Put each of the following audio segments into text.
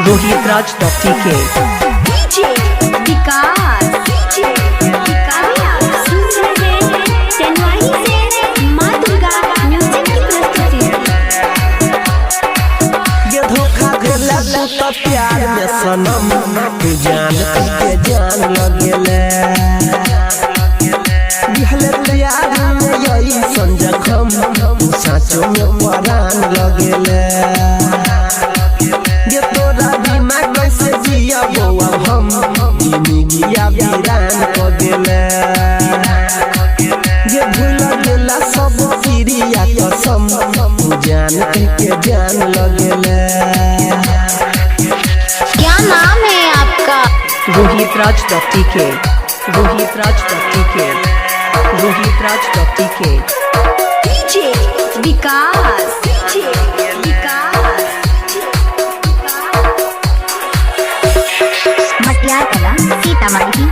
rohitraj.tk DJ विकास सुन रहे हैं चनवाई से माँ दुर्गा म्यूजिक की प्रस्तुति। ये धोखा देला तो प्यार में सनम तू जान के जान लगेले दिहले प्यार में यही संजखम साचो में परान लगेले ये तोरा बिना कैसे जिया बौआ हम जिंदगिया वीरान कर देले ये भूल गेला सब क्रिया कसम तू जान के जान लगेले। क्या नाम है आपका? rohitraj.tk rohitraj.tk DJ विकास मटियार कला सीतामढ़ी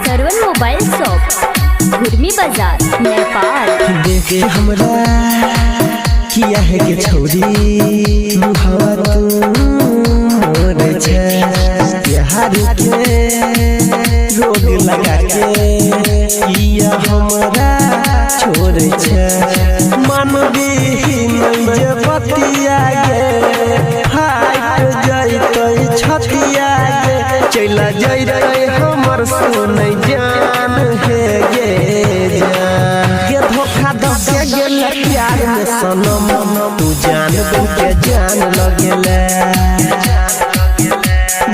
सरवन मोबाइल शॉप घुर्मी बाजार नेपाल। देखे हमरा किया है के छौरी मुहावा तू मोर छे प्यार के रोग लगा के किया हमरा छोड़ छे मन भी नहीं जे पतिया गे हाय जइतै छतिया गे चला जइतै हमर सुनै जान हे गे जान ये धोखा दस के गेल प्यार में सनम तू जान के जान लगेले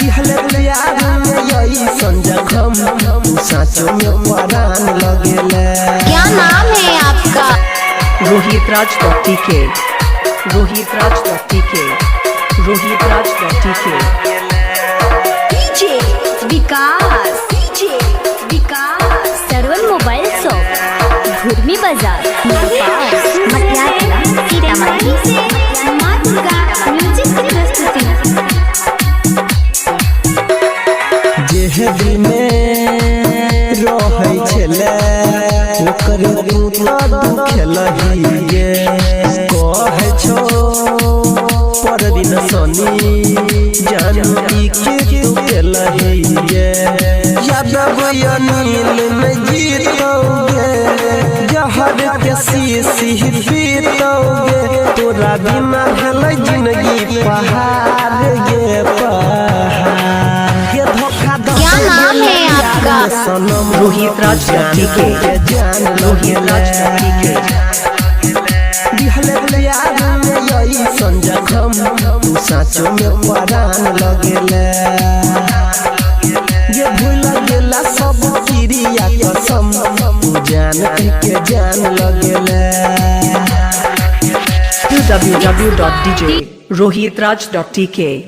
दिहले प्यार में यही संजखम तू साचो में परान लगेले। क्या नाम है आपका? rohitraj.tk DJ विकास सरवन मोबाइल शॉप घुर्मी बाजार नेपाल मटियार कला सीतामढ़ी माँ दुर्गा म्यूजिक की प्रस्तुति। जे दिल में रहै छले ओकर तू तो दुखेलही गे कहै छो पर दिन सनी जानती के तू केलही गे यादव अनिल में जीतोगे जहर के शीशी पीतोगे तोरा बिना भेलै जिंदगी पहाड़ गे पहाड़ ये धोखा क्या नाम है आपका? rohitraj.tk दिहले प्यार में यही संजखम तू साचो में परान लगेले ये भूल गेला सब क्रिया कसम तू जान के जान लगेले। www.djrohitraj.tk